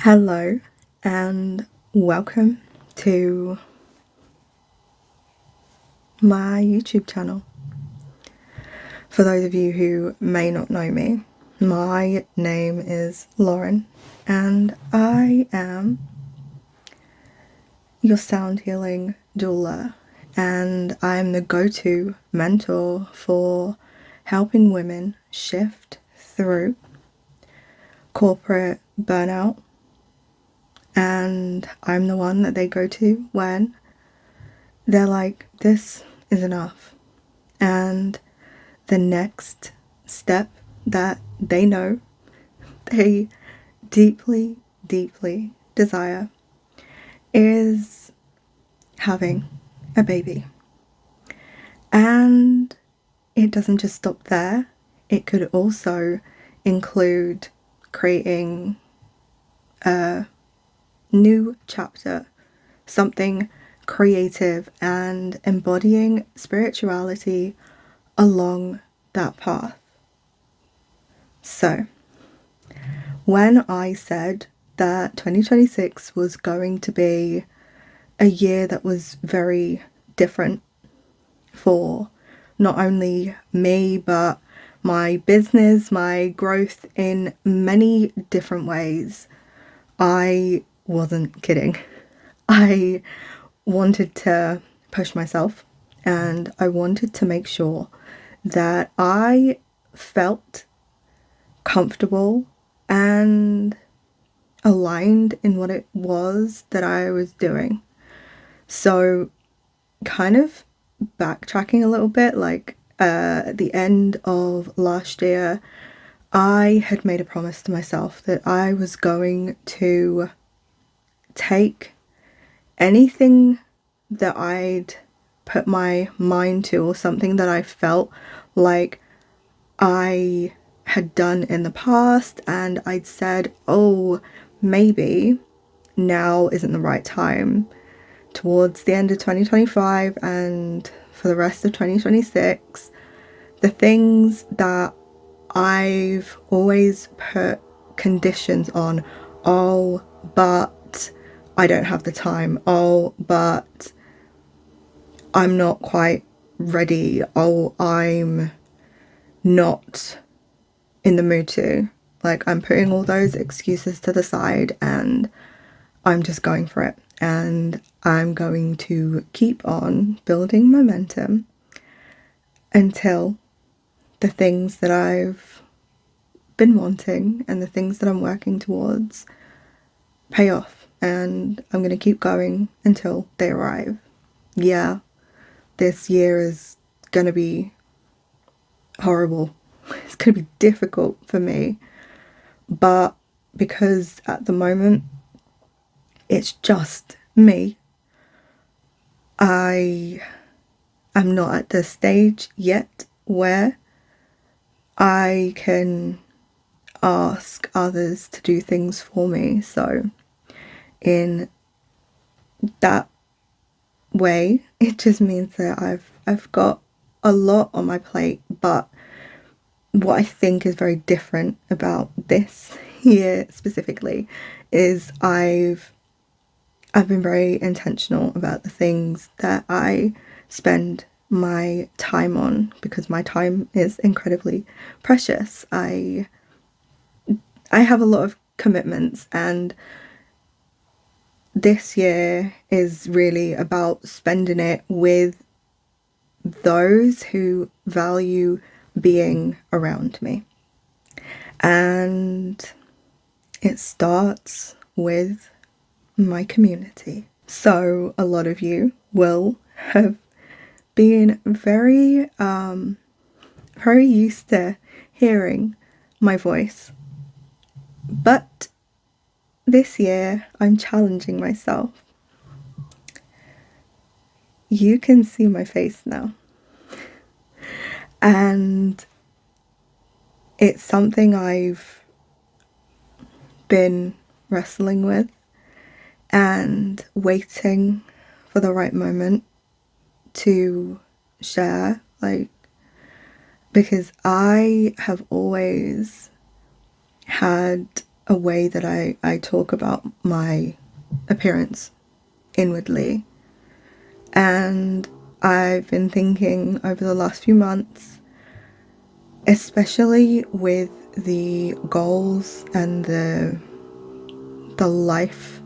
Hello and welcome to my YouTube channel. For those of you who may not know me, my name is Lauren and I am your sound healing doula, and I'm the go-to mentor for helping women shift through corporate burnout. And I'm the one that they go to when they're like, this is enough. And the next step that they know they deeply, deeply desire is having a baby. And it doesn't just stop there. It could also include creating a new chapter, something creative, and embodying spirituality along that path. So, when I said that 2026 was going to be a year that was very different for not only me, but my business, my growth in many different ways, I wasn't kidding. I wanted to push myself and I wanted to make sure that I felt comfortable and aligned in what it was that I was doing. So, kind of backtracking a little bit, at the end of last year, I had made a promise to myself that I was going to take anything that I'd put my mind to, or something that I felt like I had done in the past, and I'd said, oh, maybe now isn't the right time, towards the end of 2025 and for the rest of 2026, the things that I've always put conditions on. Oh, but I don't have the time. Oh, but I'm not quite ready. Oh, I'm not in the mood to. Like, I'm putting all those excuses to the side and I'm just going for it. And I'm going to keep on building momentum until the things that I've been wanting and the things that I'm working towards pay off. And I'm going to keep going until they arrive. Yeah, this year is going to be horrible. It's going to be difficult for me. But because at the moment it's just me, I am not at the stage yet where I can ask others to do things for me. So in that way, it just means that I've got a lot on my plate. But what I think is very different about this year specifically is I've been very intentional about the things that I spend my time on, because my time is incredibly precious. I have a lot of commitments, and this year is really about spending it with those who value being around me. And it starts with my community. So a lot of you will have been very used to hearing my voice. But this year I'm challenging myself. You can see my face now. And it's something I've been wrestling with and waiting for the right moment to share, because I have always had a way that I talk about my appearance inwardly. And I've been thinking over the last few months, especially with the goals and the life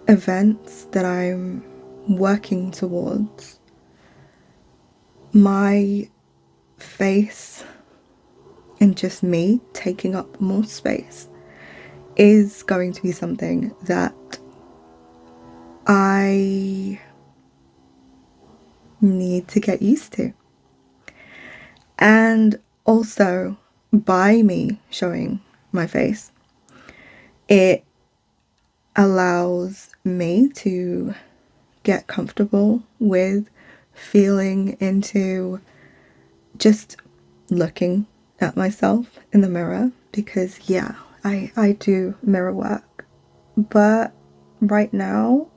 events that I'm working towards, my face and just me taking up more space is going to be something that I need to get used to. And also, by me showing my face, it allows me to get comfortable with feeling into just looking at myself in the mirror, because yeah, I do mirror work, but right now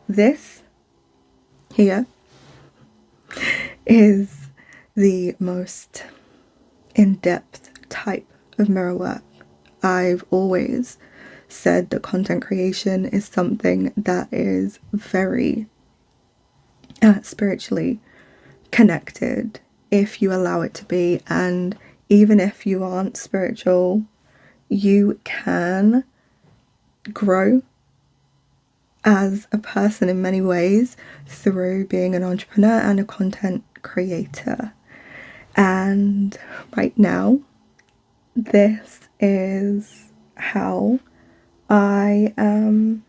this here is the most in-depth type of mirror work. I've always said that content creation is something that is very spiritually connected if you allow it to be, and even if you aren't spiritual, you can grow as a person in many ways through being an entrepreneur and a content creator. And right now, this is how I am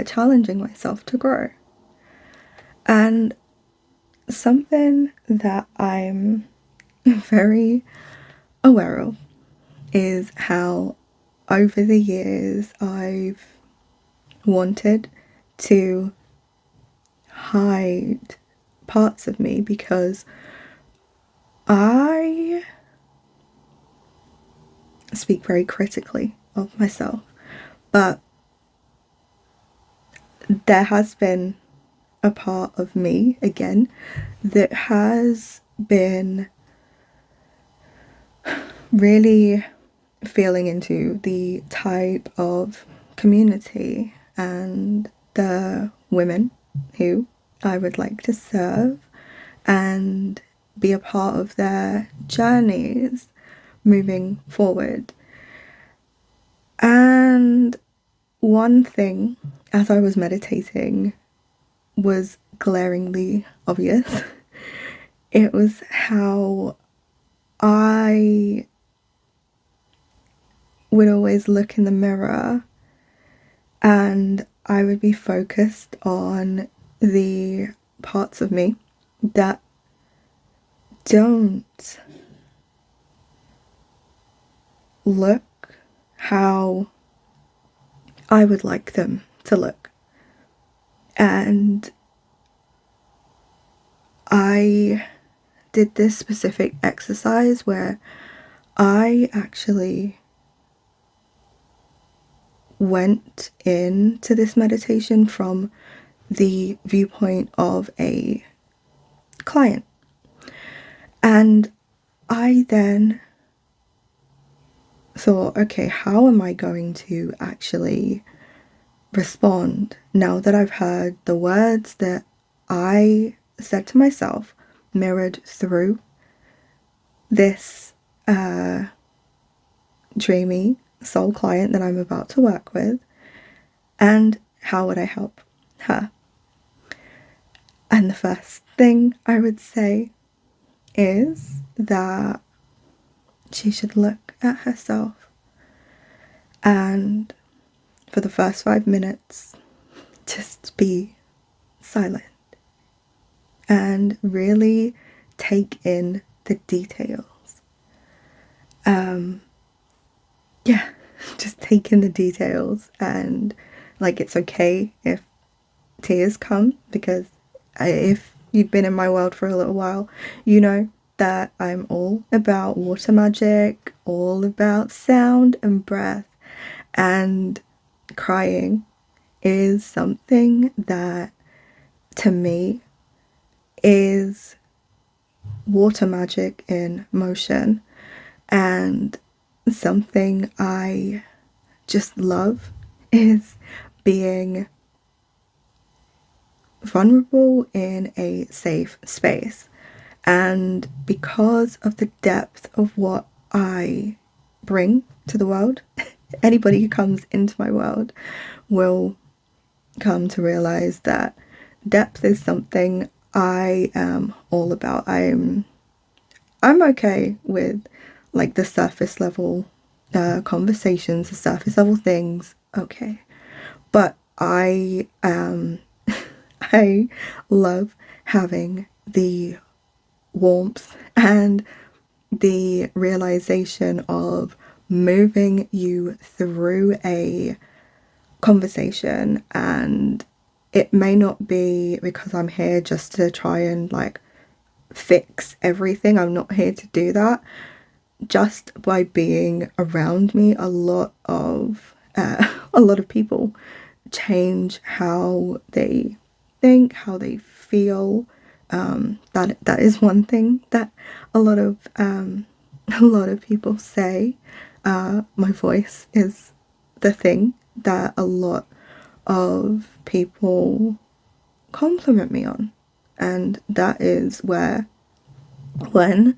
challenging myself to grow. And something that I'm very aware of is how over the years I've wanted to hide parts of me because I speak very critically of myself, but there has been a part of me again that has been really feeling into the type of community and the women who I would like to serve and be a part of their journeys moving forward. And one thing, as I was meditating, was glaringly obvious. It was how I would always look in the mirror and I would be focused on the parts of me that don't look how I would like them to look. And I did this specific exercise where I actually went into this meditation from the viewpoint of a client. And I then thought, okay, how am I going to actually respond now that I've heard the words that I said to myself mirrored through this dreamy soul client that I'm about to work with, and how would I help her? And the first thing I would say is that she should look at herself and for the first 5 minutes just be silent and really take in the details. Yeah, just take in the details, and like, it's okay if tears come, because if you've been in my world for a little while, you know that I'm all about water magic, all about sound and breath, and crying is something that to me is water magic in motion. And something I just love is being vulnerable in a safe space. And because of the depth of what I bring to the world, anybody who comes into my world will come to realize that depth is something I am all about. I'm okay with like the surface level conversations, the surface level things, okay. But I love having the warmth and the realization of moving you through a conversation. And it may not be because I'm here just to try and like fix everything. I'm not here to do that. Just by being around me, a lot of people change how they think, how they feel. That is one thing that a lot of a lot of people say. My voice is the thing that a lot of people compliment me on, and that is where, when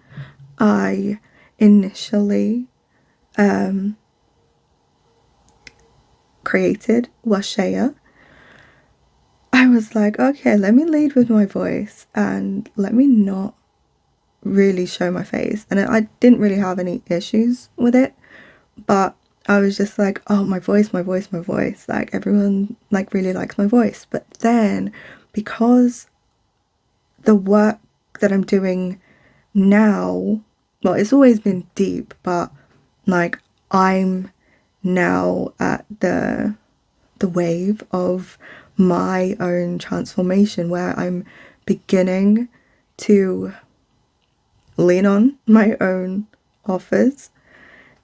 I initially created Washaya, I was like, okay, let me lead with my voice and let me not really show my face. And I didn't really have any issues with it, but I was just like, oh, my voice, my voice, my voice. Like everyone like really likes my voice. But then because the work that I'm doing now, well, it's always been deep, but like I'm now at the wave of my own transformation where I'm beginning to lean on my own offers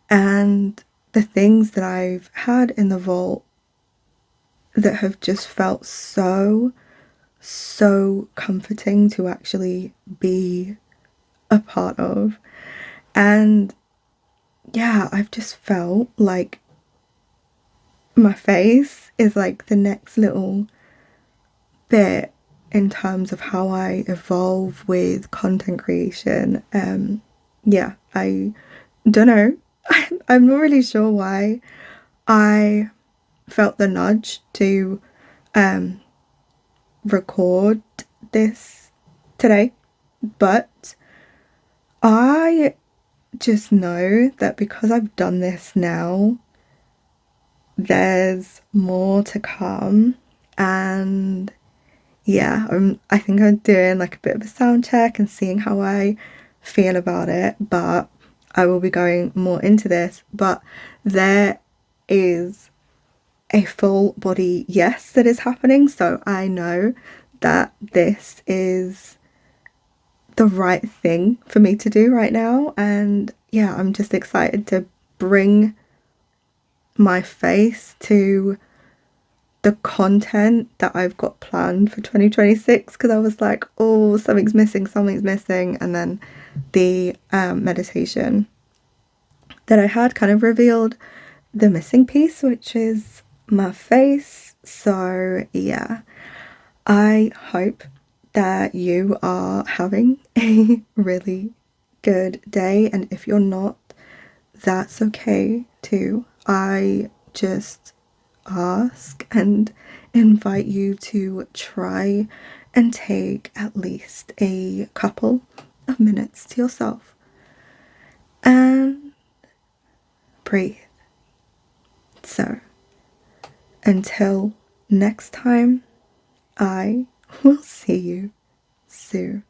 and the things that I've had in the vault that have just felt so comforting to actually be a part of. And yeah, I've just felt like my face is like the next little bit in terms of how I evolve with content creation. Yeah, I don't know. I'm not really sure why I felt the nudge to record this today, but I just know that because I've done this now, there's more to come. And yeah, I think I'm doing like a bit of a sound check and seeing how I feel about it, but I will be going more into this. But there is a full body yes that is happening, so I know that this is the right thing for me to do right now. And yeah, I'm just excited to bring my face to the content that I've got planned for 2026, because I was like, oh, something's missing. And then the meditation that I had kind of revealed the missing piece, which is my face. So yeah, I hope that you are having a really good day, and if you're not, that's okay too. I just ask and invite you to try and take at least a couple of minutes to yourself and breathe. So, until next time, I will see you soon.